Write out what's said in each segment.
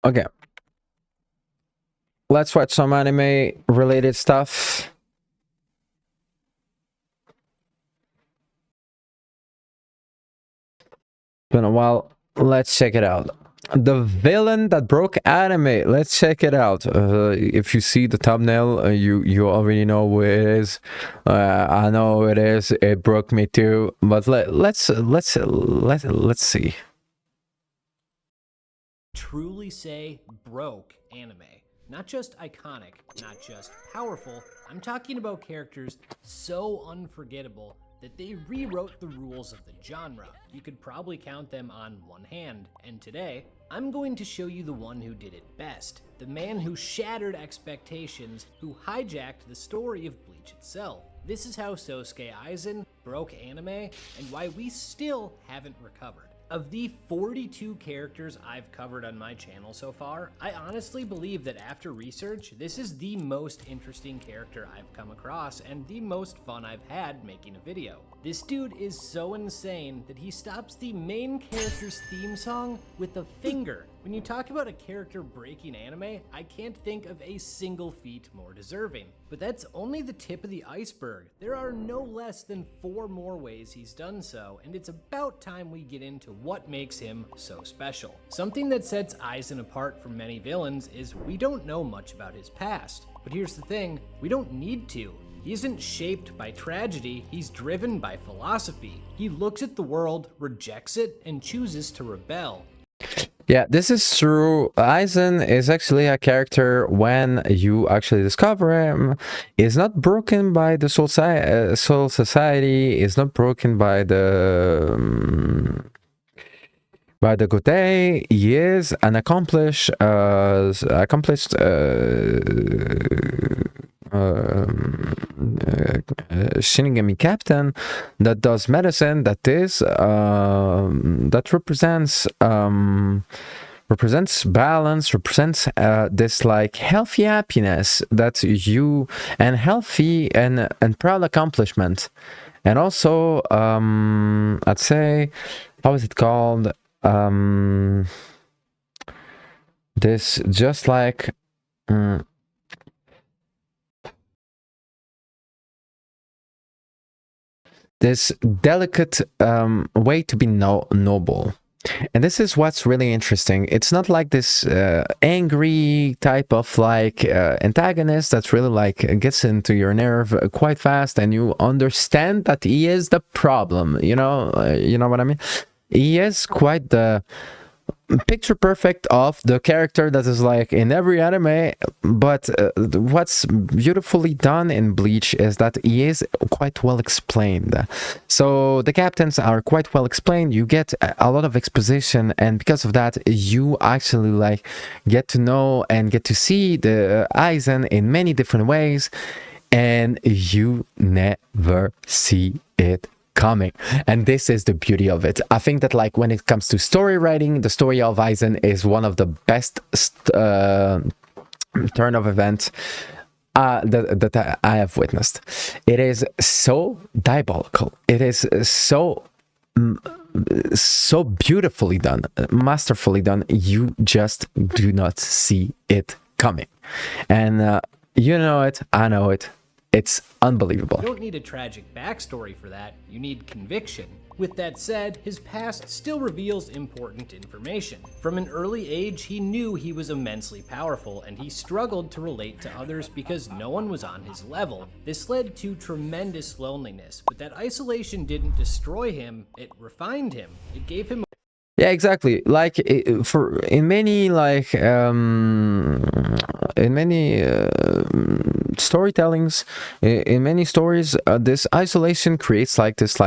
Okay, let's watch some anime related stuff. Been a while. Let's check it out. The villain that broke anime. Let's check it out. If you see the thumbnail, you already know who it is. I know who it is. It broke me too. But let's see. Truly say broke anime. Not just iconic, not just powerful. I'm talking about characters so unforgettable that they rewrote the rules of the genre. You could probably count them on one hand. And today, I'm going to show you the one who did it best. The man who shattered expectations, who hijacked the story of Bleach itself. This is how Sosuke Aizen broke anime and why we still haven't recovered. Of the 42 characters I've covered on my channel so far, I honestly believe that after research, this is the most interesting character I've come across and the most fun I've had making a video. This dude is so insane that he stops the main character's theme song with a finger. When you talk about a character breaking anime, I can't think of a single feat more deserving. But that's only the tip of the iceberg. There are no less than 4 more ways he's done so, and it's about time we get into what makes him so special. Something that sets Aizen apart from many villains is we don't know much about his past. But here's the thing, we don't need to. He isn't shaped by tragedy, he's driven by philosophy. He looks at the world, rejects it, and chooses to rebel. Yeah, this is true. Aizen is actually a character, when you actually discover him, is not broken by the Soul Society, is not broken by the Gotei. He is an accomplished Shinigami captain that does medicine, that is that represents balance, represents this like healthy happiness that you, and healthy and proud accomplishment. And also I'd say, how is it called, this just like this delicate way to be noble. And this is what's really interesting. It's not like this angry type of like antagonist that's really like gets into your nerve quite fast, and you understand that he is the problem. You know what I mean? He is quite the picture perfect of the character that is like in every anime. But what's beautifully done in Bleach is that he is quite well explained. So the captains are quite well explained. You get a lot of exposition, and because of that, you actually like get to know and get to see the Aizen in many different ways, and you never see it coming. And this is the beauty of it. I think that like when it comes to story writing, the story of Aizen is one of the best turn of events that I have witnessed. It is so diabolical. It is so beautifully done, masterfully done. You just do not see it coming. And you know it, I know it. It's unbelievable. You don't need a tragic backstory for that, you need conviction. With that said, his past still reveals important information. From an early age, he knew he was immensely powerful, and he struggled to relate to others because no one was on his level. This led to tremendous loneliness, but that isolation didn't destroy him, it refined him. It gave him Yeah, exactly. Like in many storytellings, in many stories, this isolation creates like this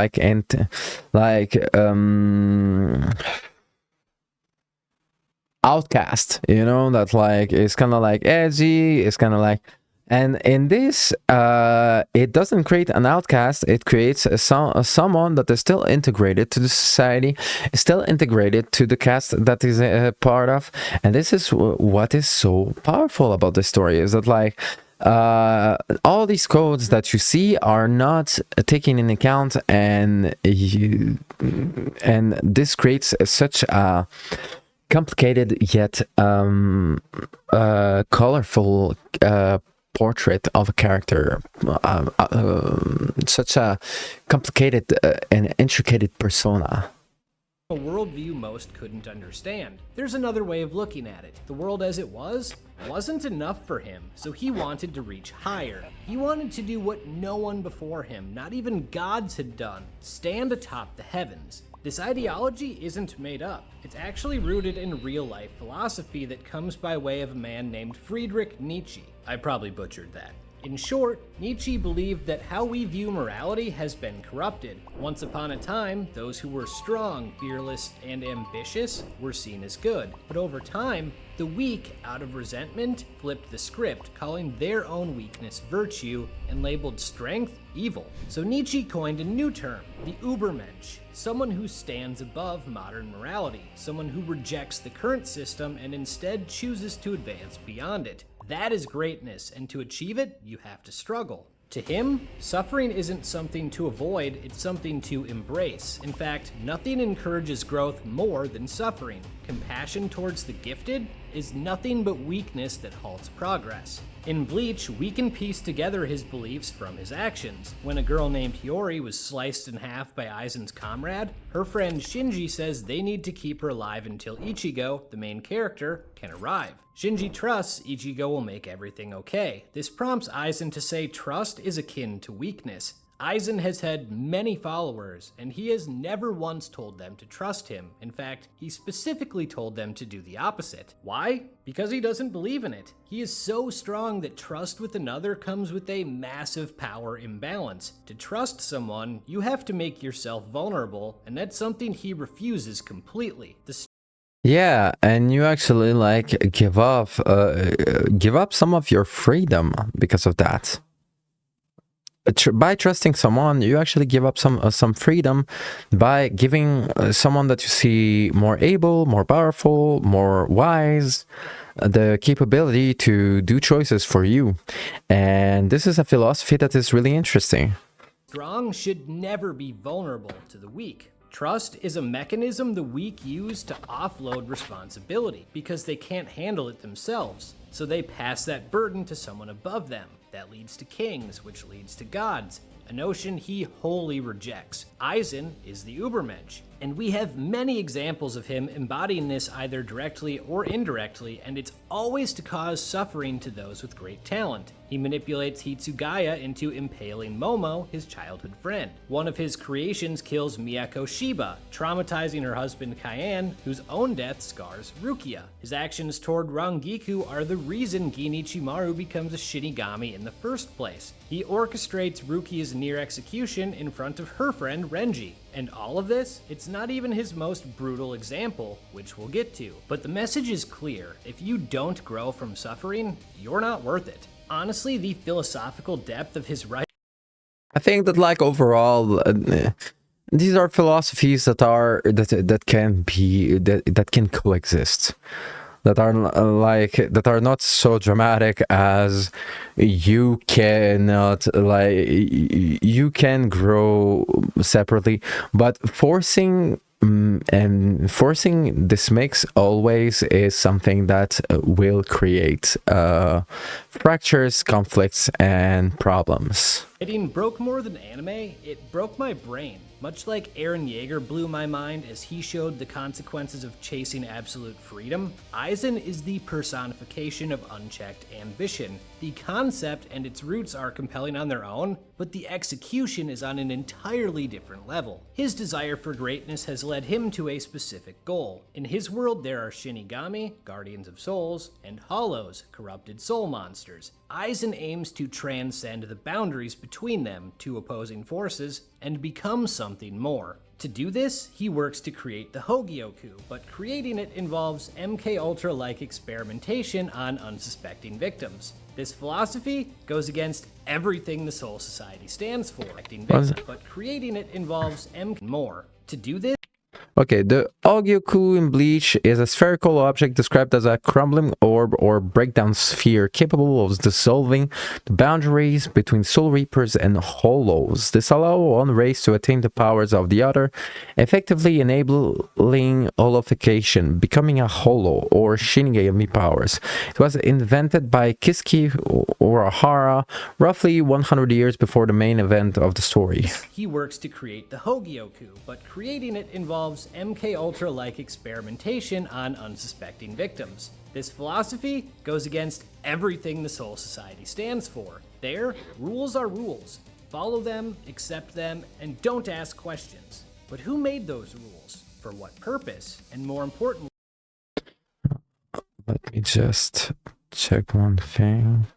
outcast. You know, that like is kind of like edgy. It's kind of like. And in this, it doesn't create an outcast. It creates someone that is still integrated to the society, still integrated to the cast that is a part of. And this is what is so powerful about this story, is that like all these codes that you see are not taken in account, and this creates such a complicated yet colorful portrait of a character, such a complicated and intricate persona. A worldview most couldn't understand. There's another way of looking at it. The world as it wasn't enough for him, so he wanted to reach higher. He wanted to do what no one before him, not even gods, had done: stand atop the heavens. This ideology isn't made up. It's actually rooted in real-life philosophy that comes by way of a man named Friedrich Nietzsche. I probably butchered that. In short, Nietzsche believed that how we view morality has been corrupted. Once upon a time, those who were strong, fearless, and ambitious were seen as good. But over time, the weak, out of resentment, flipped the script, calling their own weakness virtue and labeled strength evil. So Nietzsche coined a new term, the Übermensch, someone who stands above modern morality, someone who rejects the current system and instead chooses to advance beyond it. That is greatness, and to achieve it, you have to struggle. To him, suffering isn't something to avoid, it's something to embrace. In fact, nothing encourages growth more than suffering. Compassion towards the gifted is nothing but weakness that halts progress. In Bleach, we can piece together his beliefs from his actions. When a girl named Hiyori was sliced in half by Aizen's comrade, her friend Shinji says they need to keep her alive until Ichigo, the main character, can arrive. Shinji trusts Ichigo will make everything okay. This prompts Aizen to say trust is akin to weakness. Aizen has had many followers, and he has never once told them to trust him. In fact, he specifically told them to do the opposite. Why? Because he doesn't believe in it. He is so strong that trust with another comes with a massive power imbalance. To trust someone, you have to make yourself vulnerable, and that's something he refuses completely. Yeah, and you actually like give up some of your freedom because of that. By trusting someone, you actually give up some freedom by giving someone that you see more able, more powerful, more wise, the capability to do choices for you. And this is a philosophy that is really interesting. Strong should never be vulnerable to the weak. Trust is a mechanism the weak use to offload responsibility because they can't handle it themselves. So they pass that burden to someone above them. That leads to kings, which leads to gods, a notion he wholly rejects. Aizen is the Übermensch, and we have many examples of him embodying this either directly or indirectly, and it's always to cause suffering to those with great talent. He manipulates Hitsugaya into impaling Momo, his childhood friend. One of his creations kills Miyako Shiba, traumatizing her husband Cayenne, whose own death scars Rukia. His actions toward Rangiku are the reason Ginichimaru becomes a Shinigami in the first place. He orchestrates Rukia's near execution in front of her friend Renji. And all of this, it's not even his most brutal example, which we'll get to. But the message is clear: if you don't grow from suffering, you're not worth it. Honestly, the philosophical depth of his writing, I think that like overall, these are philosophies that can coexist. That are not so dramatic as you cannot you can grow separately, but forcing this mix always is something that will create fractures, conflicts, and problems. it broke more than anime, it broke my brain. Much like Eren Yeager blew my mind as he showed the consequences of chasing absolute freedom, Aizen is the personification of unchecked ambition. The concept and its roots are compelling on their own, but the execution is on an entirely different level. His desire for greatness has led him to a specific goal. In his world, there are Shinigami, guardians of souls, and Hollows, corrupted soul monsters. Aizen aims to transcend the boundaries between them, two opposing forces, and become something more. To do this, he works to create the Hogyoku, but creating it involves MK Ultra-like experimentation on unsuspecting victims. This philosophy goes against everything the Soul Society stands for, but creating it involves more. To do this, Okay, the Ogyoku in Bleach is a spherical object described as a crumbling orb or breakdown sphere capable of dissolving the boundaries between Soul Reapers and Hollows. This allows one race to attain the powers of the other, effectively enabling holification, becoming a Hollow or Shinigami powers. It was invented by Kisuke Urahara roughly 100 years before the main event of the story. He works to create the Hogyoku, but creating it involves MK Ultra-like experimentation on unsuspecting victims. This philosophy goes against everything the Soul Society stands for. There, rules are rules. Follow them, accept them, and don't ask questions. But who made those rules? For what purpose? And more importantly, let me just check one thing.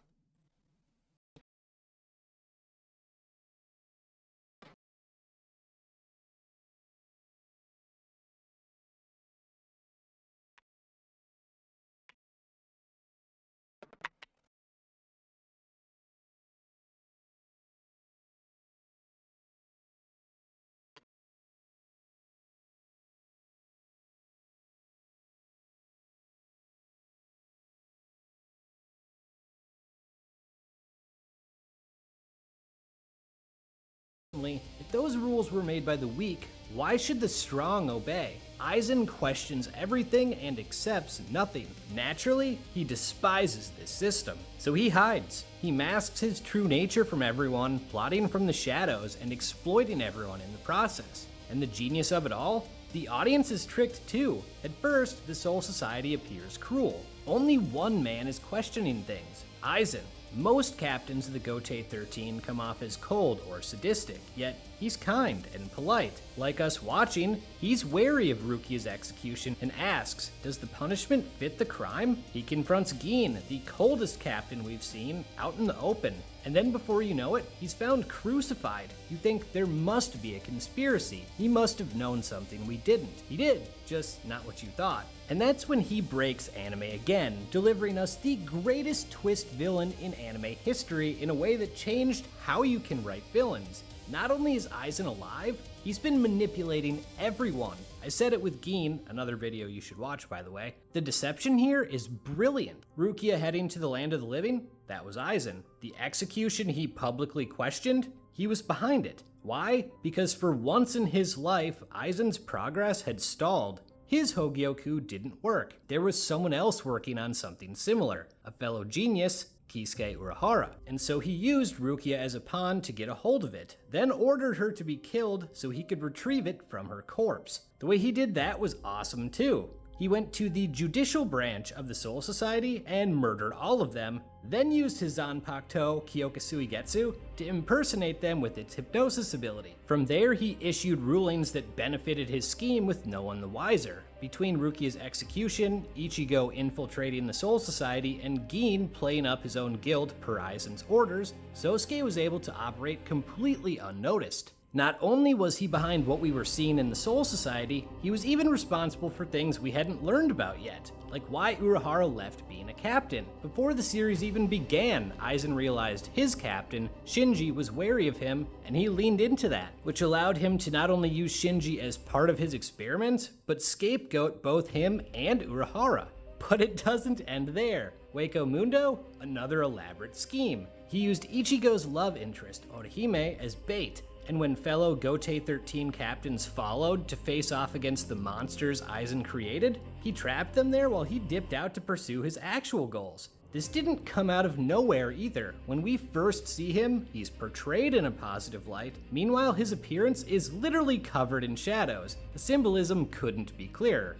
if those rules were made by the weak, why should the strong obey? Aizen questions everything and accepts nothing. Naturally, he despises this system, so he hides. He masks his true nature from everyone, plotting from the shadows and exploiting everyone in the process. And the genius of it all? The audience is tricked too. At first, the Soul Society appears cruel. Only one man is questioning things, Aizen. Most captains of the Gotei 13 come off as cold or sadistic, yet he's kind and polite. Like us watching, he's wary of Rukia's execution and asks, does the punishment fit the crime? He confronts Gin, the coldest captain we've seen, out in the open. And then before you know it, he's found crucified. You think there must be a conspiracy. He must have known something we didn't. He did, just not what you thought. And that's when he breaks anime again, delivering us the greatest twist villain in anime history in a way that changed how you can write villains. Not only is Aizen alive, he's been manipulating everyone. I said it with Gin, another video you should watch by the way. The deception here is brilliant. Rukia heading to the land of the living? That was Aizen. The execution he publicly questioned? He was behind it. Why? Because for once in his life, Aizen's progress had stalled. His Hogyoku didn't work. There was someone else working on something similar, a fellow genius, Kisuke Urahara. And so he used Rukia as a pawn to get a hold of it, then ordered her to be killed so he could retrieve it from her corpse. The way he did that was awesome too. He went to the judicial branch of the Soul Society and murdered all of them, then used his Zanpakuto Kyokasuigetsu to impersonate them with its hypnosis ability. From there, he issued rulings that benefited his scheme with no one the wiser. Between Rukia's execution, Ichigo infiltrating the Soul Society, and Gin playing up his own guild per Aizen's orders, Sosuke was able to operate completely unnoticed. Not only was he behind what we were seeing in the Soul Society, he was even responsible for things we hadn't learned about yet, like why Urahara left being a captain. Before the series even began, Aizen realized his captain, Shinji, was wary of him, and he leaned into that, which allowed him to not only use Shinji as part of his experiments, but scapegoat both him and Urahara. But it doesn't end there. Hueco Mundo? Another elaborate scheme. He used Ichigo's love interest, Orihime, as bait, and when fellow Gotei 13 captains followed to face off against the monsters Aizen created, he trapped them there while he dipped out to pursue his actual goals. This didn't come out of nowhere either. When we first see him, he's portrayed in a positive light. Meanwhile, his appearance is literally covered in shadows. The symbolism couldn't be clearer.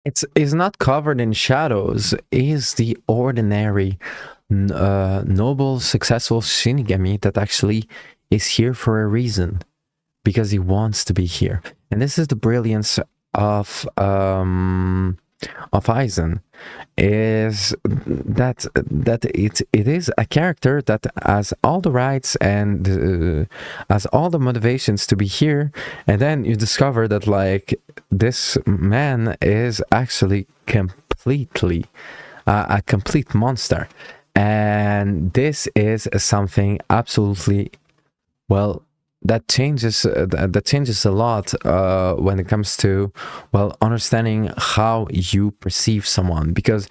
It's not covered in shadows. He's the ordinary, noble, successful Shinigami that actually is here for a reason, because he wants to be here. And this is the brilliance of Aizen, is that it is a character that has all the rights and has all the motivations to be here, and then you discover that like this man is actually completely a complete monster, and this is something absolutely, well, that changes that changes a lot when it comes to, well, understanding how you perceive someone, because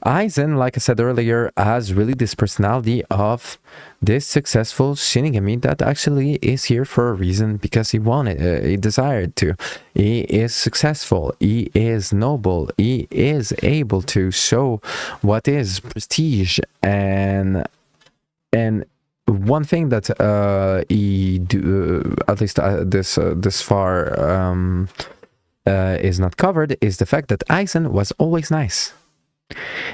Aizen, like I said earlier, has really this personality of this successful Shinigami that actually is here for a reason, because he wanted, he desired to. He is successful, he is noble, he is able to show what is prestige, and one thing that he do, at least this far, is not covered, is the fact that Aizen was always nice.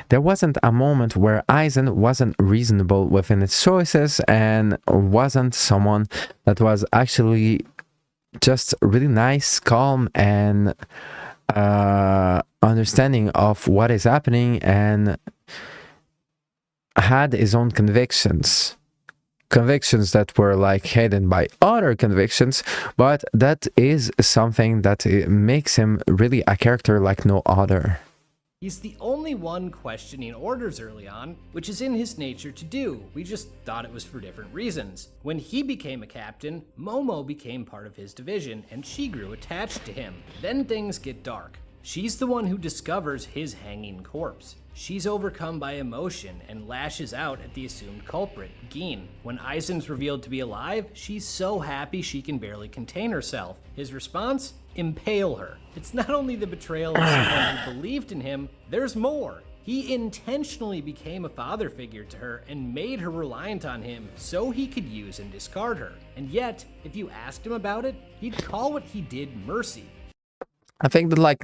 There wasn't a moment where Aizen wasn't reasonable within its choices and wasn't someone that was actually just really nice, calm, and understanding of what is happening, and had his own convictions that were like hidden by other convictions, but that is something that makes him really a character like no other. He's the only one questioning orders early on, which is in his nature to do. We just thought it was for different reasons. When he became a captain, Momo became part of his division, and she grew attached to him. Then things get dark. She's the one who discovers his hanging corpse. She's overcome by emotion and lashes out at the assumed culprit, Gin. When Aizen's revealed to be alive, she's so happy she can barely contain herself. His response? Impale her. It's not only the betrayal of someone who believed in him, there's more. He intentionally became a father figure to her and made her reliant on him so he could use and discard her. And yet, if you asked him about it, he'd call what he did mercy. I think that like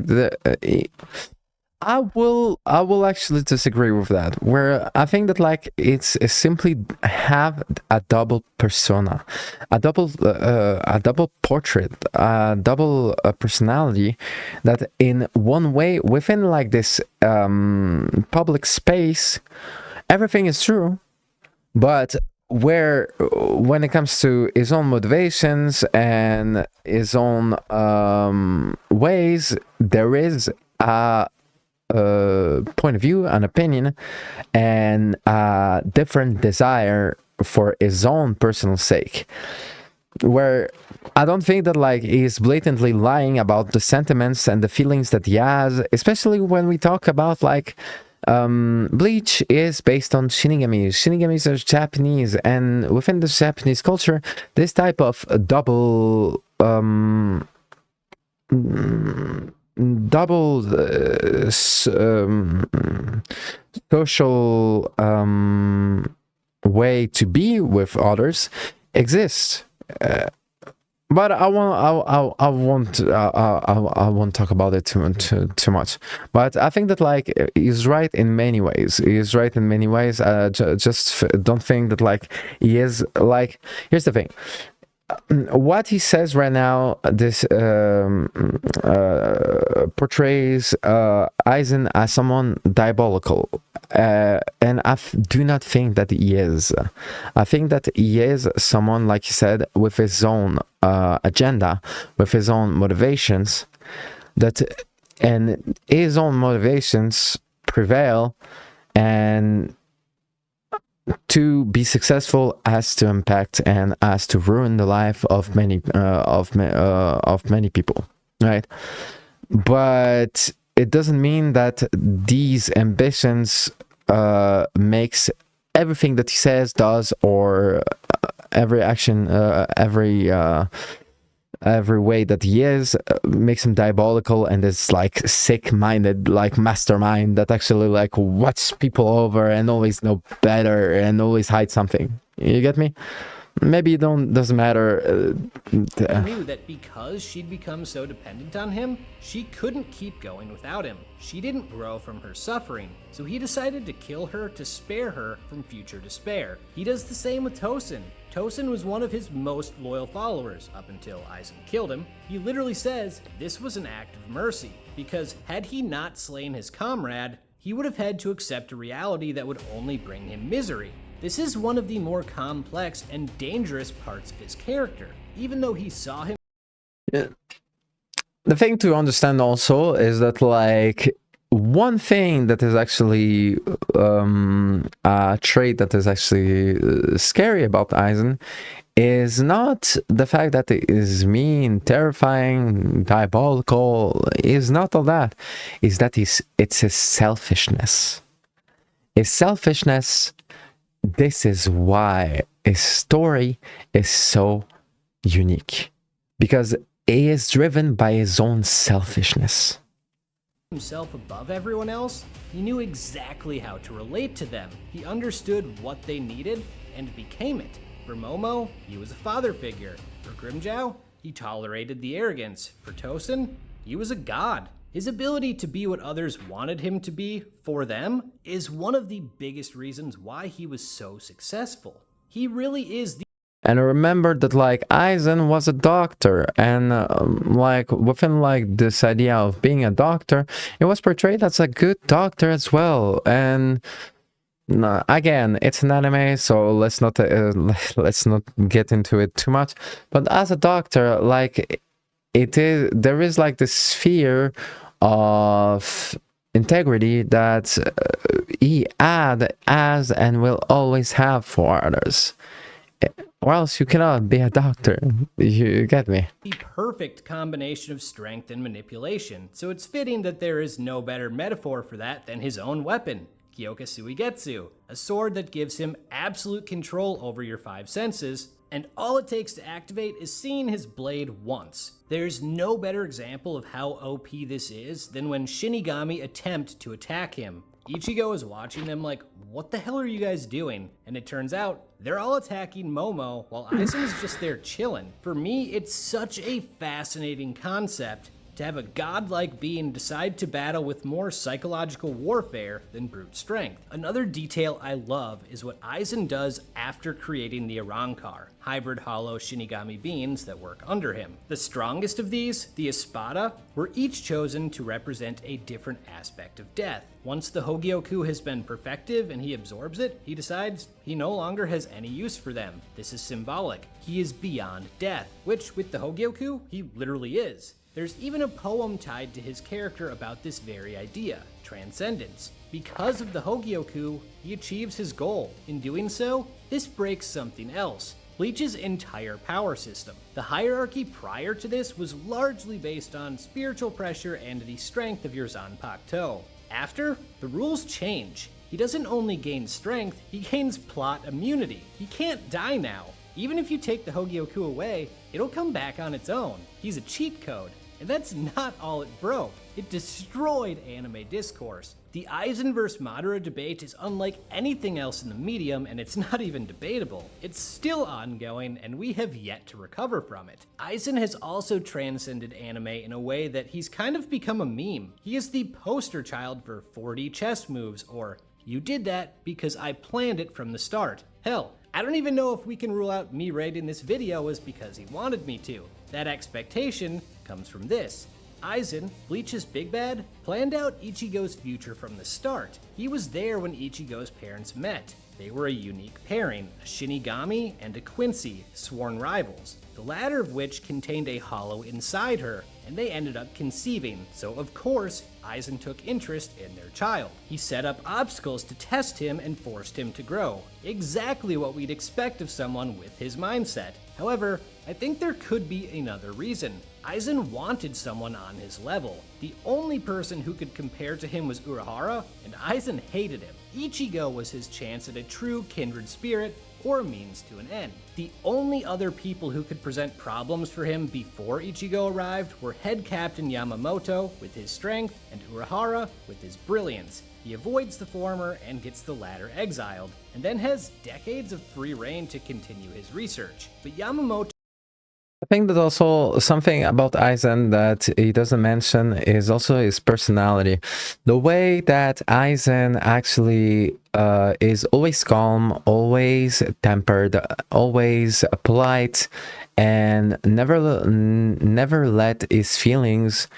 I will actually disagree with that, where I think that like it's simply have a double persona, a double portrait, a double personality, that in one way within like this public space everything is true, but where when it comes to his own motivations and his own ways, there is a point of view, an opinion, and a different desire for his own personal sake, where I don't think that like he's blatantly lying about the sentiments and the feelings that he has, especially when we talk about like Bleach is based on Shinigamis. Shinigamis are Japanese, and within the Japanese culture, this type of double social way to be with others exists. But I won't talk about it too much. But I think that like he's right in many ways. He's right in many ways. Just don't think that like he is like. Here's the thing. What he says right now, this portrays Aizen as someone diabolical, and I do not think that he is. I think that he is someone, like you said, with his own agenda, with his own motivations, and his own motivations prevail, and to be successful has to impact and has to ruin the life of many people, right? But it doesn't mean that these ambitions makes everything that he says, does, or every action, every way that he is makes him diabolical and is like sick-minded, like mastermind that actually like watch people over and always know better and always hide something. You get me? Maybe it doesn't matter. She knew that because she'd become so dependent on him, she couldn't keep going without him. She didn't grow from her suffering, so he decided to kill her to spare her from future despair. He does the same with Tosin. Tosin was one of his most loyal followers up until Aizen killed him. He literally says this was an act of mercy, because had he not slain his comrade, he would have had to accept a reality that would only bring him misery. This is one of the more complex and dangerous parts of his character, even though he saw him. Yeah. The thing to understand also is that like one thing that is actually a trait that is actually scary about Aizen is not the fact that it is mean, terrifying, diabolical, is not all that. Is that it's his selfishness. His selfishness, this is why his story is so unique. Because he is driven by his own selfishness. Himself above everyone else, he knew exactly how to relate to them. He understood what they needed and became it. For Momo, he was a father figure. For Grimmjow, he tolerated the arrogance. For Tosin, he was a god. His ability to be what others wanted him to be for them is one of the biggest reasons why he was so successful. He really is the And I remember that like Aizen was a doctor, and like within like this idea of being a doctor, it was portrayed as a good doctor as well. And again, it's an anime, so let's not get into it too much. But as a doctor, like there is like this sphere of integrity that he has and will always have for others. Or else you cannot be a doctor. You get me? The perfect combination of strength and manipulation, so it's fitting that there is no better metaphor for that than his own weapon, Kyoka Suigetsu, a sword that gives him absolute control over your 5 senses, and all it takes to activate is seeing his blade once. There's no better example of how OP this is than when Shinigami attempt to attack him. Ichigo is watching them like, what the hell are you guys doing? And it turns out, they're all attacking Momo while Aizen's just there chilling. For me, it's such a fascinating concept to have a godlike being decide to battle with more psychological warfare than brute strength. Another detail I love is what Aizen does after creating the Arrancar, hybrid hollow Shinigami beings that work under him. The strongest of these, the Espada, were each chosen to represent a different aspect of death. Once the Hogyoku has been perfected and he absorbs it, he decides he no longer has any use for them. This is symbolic. He is beyond death, which with the Hogyoku, he literally is. There's even a poem tied to his character about this very idea, transcendence. Because of the Hogyoku, he achieves his goal. In doing so, this breaks something else, Bleach's entire power system. The hierarchy prior to this was largely based on spiritual pressure and the strength of your Zanpakuto. After, the rules change. He doesn't only gain strength, he gains plot immunity. He can't die now. Even if you take the Hogyoku away, it'll come back on its own. He's a cheat code. And that's not all it broke. It destroyed anime discourse. The Aizen vs. Madara debate is unlike anything else in the medium, and it's not even debatable. It's still ongoing, and we have yet to recover from it. Aizen has also transcended anime in a way that he's kind of become a meme. He is the poster child for 4D chess moves, or you did that because I planned it from the start. Hell, I don't even know if we can rule out me rating this video was because he wanted me to. That expectation comes from this. Aizen, Bleach's big bad, planned out Ichigo's future from the start. He was there when Ichigo's parents met. They were a unique pairing, a Shinigami and a Quincy, sworn rivals, the latter of which contained a hollow inside her, and they ended up conceiving, so of course, Aizen took interest in their child. He set up obstacles to test him and forced him to grow. Exactly what we'd expect of someone with his mindset. However, I think there could be another reason. Aizen wanted someone on his level. The only person who could compare to him was Urahara, and Aizen hated him. Ichigo was his chance at a true kindred spirit, or a means to an end. The only other people who could present problems for him before Ichigo arrived were Head Captain Yamamoto with his strength and Urahara with his brilliance. He avoids the former and gets the latter exiled, and then has decades of free reign to continue his research. But Yamamoto I think that also something about Aizen that he doesn't mention is also his personality. The way that Aizen actually is always calm, always tempered, always polite, and never let his feelings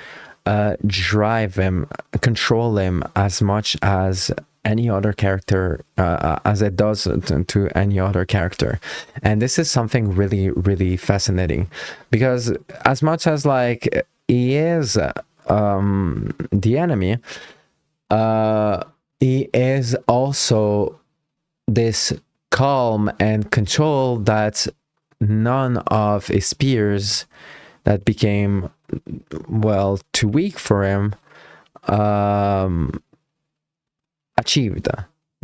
drive him, control him as much as any other character, as it does to any other character. And this is something really, really fascinating, because as much as like he is the enemy, he is also this calm and control that none of his peers that became, well, too weak for him achieved,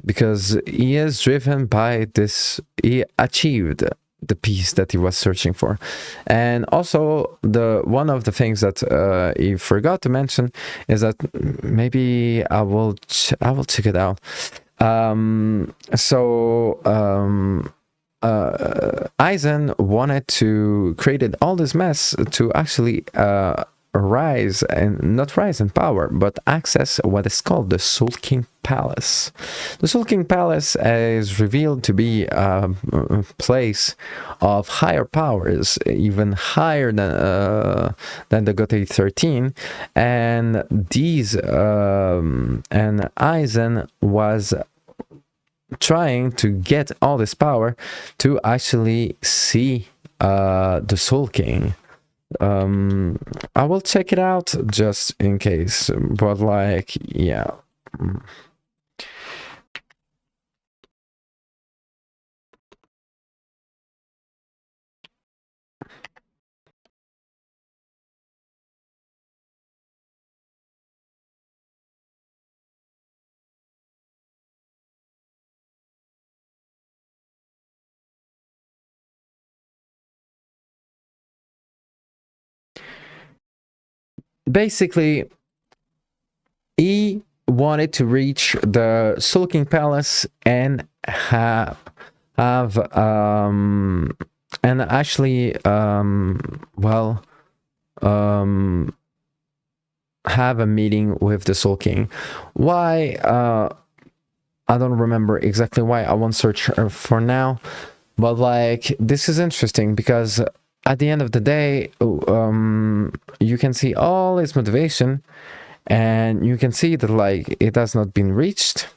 because he is driven by this. He achieved the peace that he was searching for. And also, the one of the things that he forgot to mention is that maybe I will check it out. Aizen wanted to create all this mess to actually rise, and not rise in power, but access what is called the Soul King Palace. The Soul King Palace is revealed to be a place of higher powers, even higher than the Gotei 13, and these and Aizen was trying to get all this power to actually see the Soul King. I will check it out just in case, but like, yeah. Basically, he wanted to reach the Soul King Palace and have and actually have a meeting with the Soul King. Why? I don't remember exactly why. I won't search for now, but like, this is interesting because at the end of the day, you can see all his motivation, and you can see that like it has not been reached.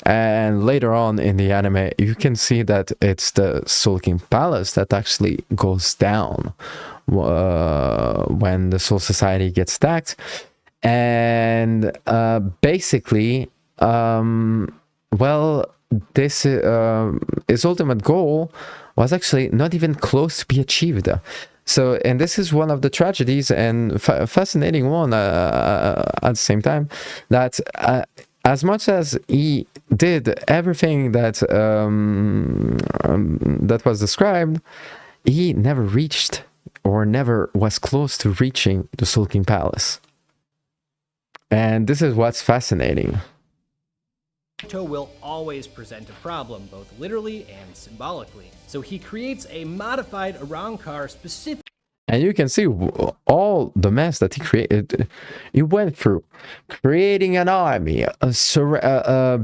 And later on in the anime, you can see that it's the Soul King Palace that actually goes down when the Soul Society gets attacked. And basically, well, this his ultimate goal was actually not even close to be achieved. So, and this is one of the tragedies and fascinating one at the same time, that as much as he did everything that that was described, he never reached, or never was close to reaching, the Soul King Palace. And this is what's fascinating. Jawnhto will always present a problem, both literally and symbolically. So he creates a modified Arrancar specific. And you can see all the mess that he created. He went through creating an army,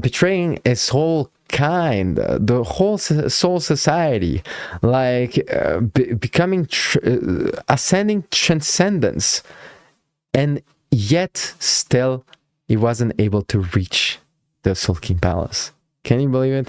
betraying his whole kind, the whole soul society, like becoming ascending transcendence, and yet still he wasn't able to reach the Soul King Palace. Can you believe it?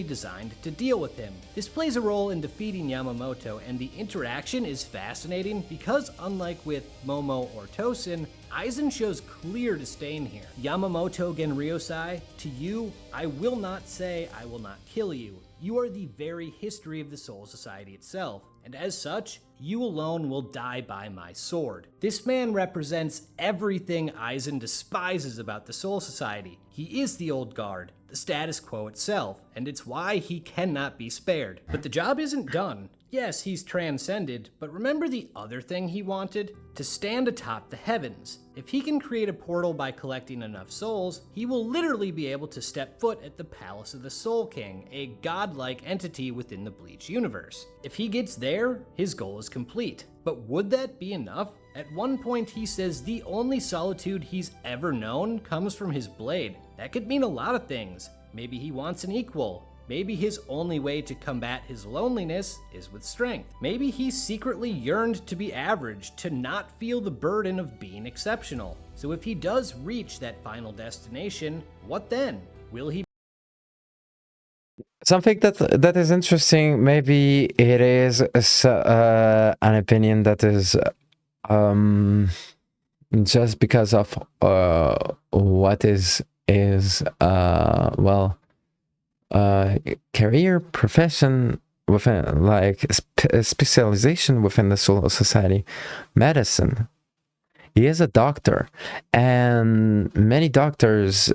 Designed to deal with him. This plays a role in defeating Yamamoto, and the interaction is fascinating because, unlike with Momo or Tosin, Aizen shows clear disdain here. Yamamoto Genryosai, to you, I will not say I will not kill you. You are the very history of the Soul Society itself, and as such, you alone will die by my sword. This man represents everything Aizen despises about the Soul Society. He is the old guard, the status quo itself, and it's why he cannot be spared. But the job isn't done. Yes, he's transcended, but remember the other thing he wanted? To stand atop the heavens. If he can create a portal by collecting enough souls, he will literally be able to step foot at the Palace of the Soul King, a godlike entity within the Bleach universe. If he gets there, his goal is complete. But would that be enough? At one point he says the only solitude he's ever known comes from his blade. That could mean a lot of things. Maybe he wants an equal. Maybe his only way to combat his loneliness is with strength. Maybe he secretly yearned to be average, to not feel the burden of being exceptional. So if he does reach that final destination, what then? Will he? Something that is interesting, maybe it is an opinion that is just because of what is career, profession, within, like specialization within the soul society, medicine. He is a doctor, and many doctors,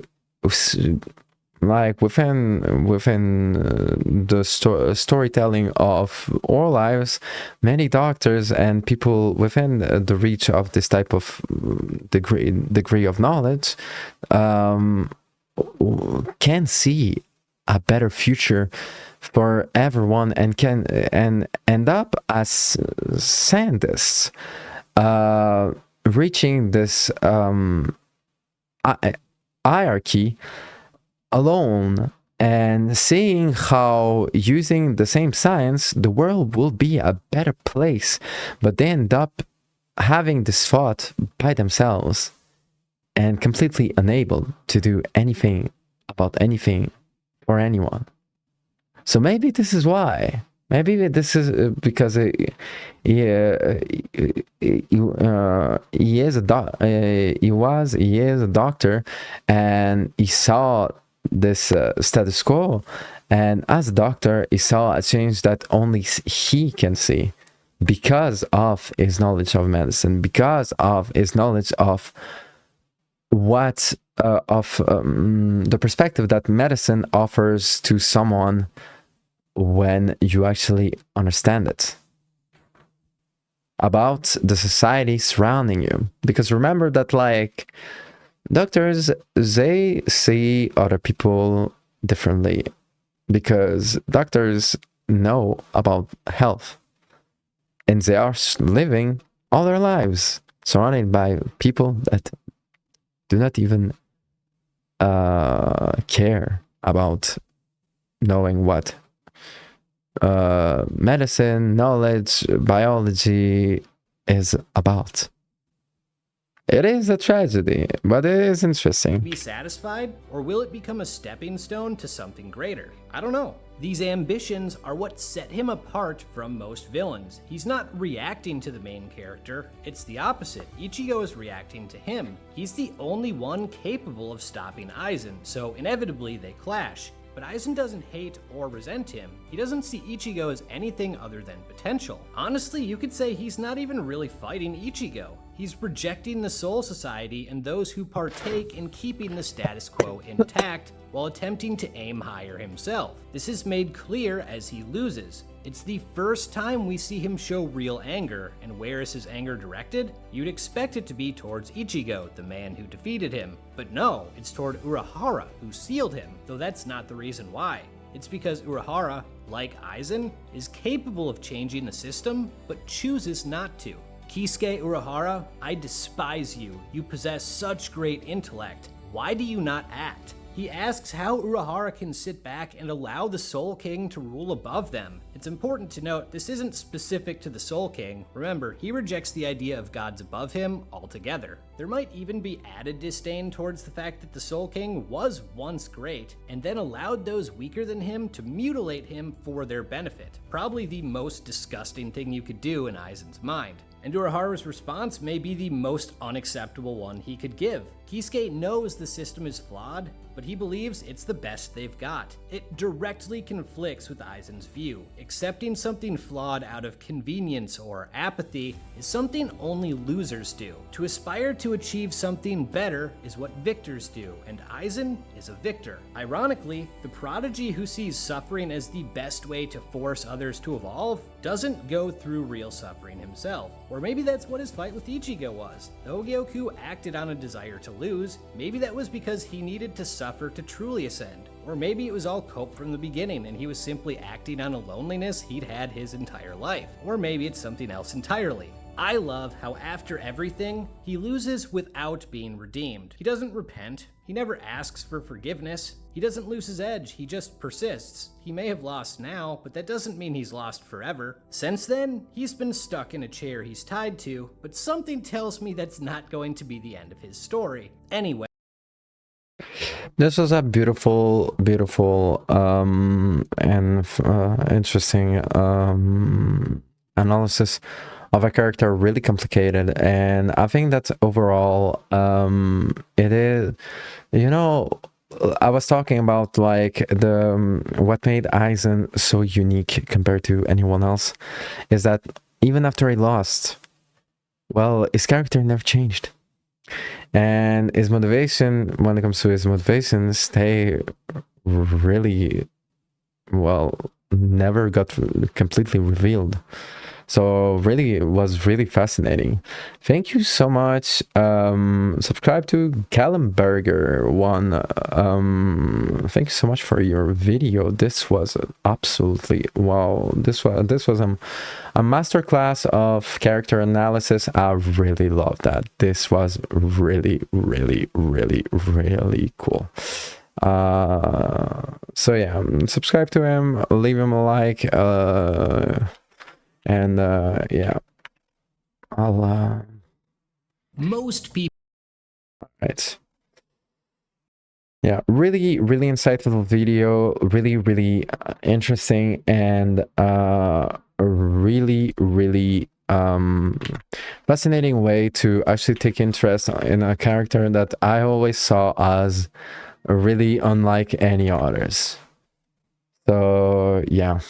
like within the storytelling of our lives, many doctors and people within the reach of this type of degree of knowledge can see a better future for everyone, and can and end up as scientists, reaching this hierarchy alone, and seeing how using the same science the world will be a better place. But they end up having this thought by themselves and completely unable to do anything about anything for anyone. So maybe this is why. Maybe this is because he is a doctor, and he saw this status quo, and as a doctor he saw a change that only he can see because of his knowledge of medicine, because of his knowledge of what the perspective that medicine offers to someone when you actually understand it, about the society surrounding you. Because remember that, like, doctors, they see other people differently, because doctors know about health, and they are living all their lives surrounded by people that do not even care about knowing what medicine, knowledge, biology is about. It is a tragedy, but it is interesting. Be satisfied, or will it become a stepping stone to something greater? I don't know. These ambitions are what set him apart from most villains. He's not reacting to the main character, it's the opposite. Ichigo is reacting to him. He's the only one capable of stopping Aizen, so inevitably they clash. But Aizen doesn't hate or resent him. He doesn't see Ichigo as anything other than potential. Honestly, you could say he's not even really fighting Ichigo. He's rejecting the Soul Society and those who partake in keeping the status quo intact while attempting to aim higher himself. This is made clear as he loses. It's the first time we see him show real anger, and where is his anger directed? You'd expect it to be towards Ichigo, the man who defeated him. But no, it's toward Urahara, who sealed him, though that's not the reason why. It's because Urahara, like Aizen, is capable of changing the system, but chooses not to. Kisuke Urahara, I despise you. You possess such great intellect. Why do you not act? He asks how Urahara can sit back and allow the Soul King to rule above them. It's important to note this isn't specific to the Soul King. Remember, he rejects the idea of gods above him altogether. There might even be added disdain towards the fact that the Soul King was once great, and then allowed those weaker than him to mutilate him for their benefit. Probably the most disgusting thing you could do in Aizen's mind. And Urahara's response may be the most unacceptable one he could give. Kisuke knows the system is flawed, but he believes it's the best they've got. It directly conflicts with Aizen's view. Accepting something flawed out of convenience or apathy is something only losers do. To aspire to achieve something better is what victors do, and Aizen is a victor. Ironically, the prodigy who sees suffering as the best way to force others to evolve doesn't go through real suffering himself. Or maybe that's what his fight with Ichigo was. Though Gyoku acted on a desire to lose, maybe that was because he needed to suffer to truly ascend. Or maybe it was all cope from the beginning and he was simply acting on a loneliness he'd had his entire life. Or maybe it's something else entirely. I love how after everything, he loses without being redeemed. He doesn't repent. He never asks for forgiveness. He doesn't lose his edge, he just persists. He may have lost now, but that doesn't mean he's lost forever. Since then, he's been stuck in a chair he's tied to, but something tells me that's not going to be the end of his story. Anyway. This was a beautiful, beautiful, and interesting analysis of a character, really complicated. And I think that overall, it is, you know, I was talking about like the what made Aizen so unique compared to anyone else is that even after he lost, well, his character never changed. And his motivation, when it comes to his motivation, stay really, well, never got completely revealed. So really, it was really fascinating. Thank you so much. Subscribe to Gallenberger one. Thank you so much for your video. This was absolutely wow. This was a masterclass of character analysis. I really love that. This was really, really, really, really cool. So yeah, subscribe to him, leave him a like, and yeah, I'll Most people. right. Yeah, really, really insightful video, really, really interesting, and really, really fascinating way to actually take interest in a character that I always saw as really unlike any others. So yeah.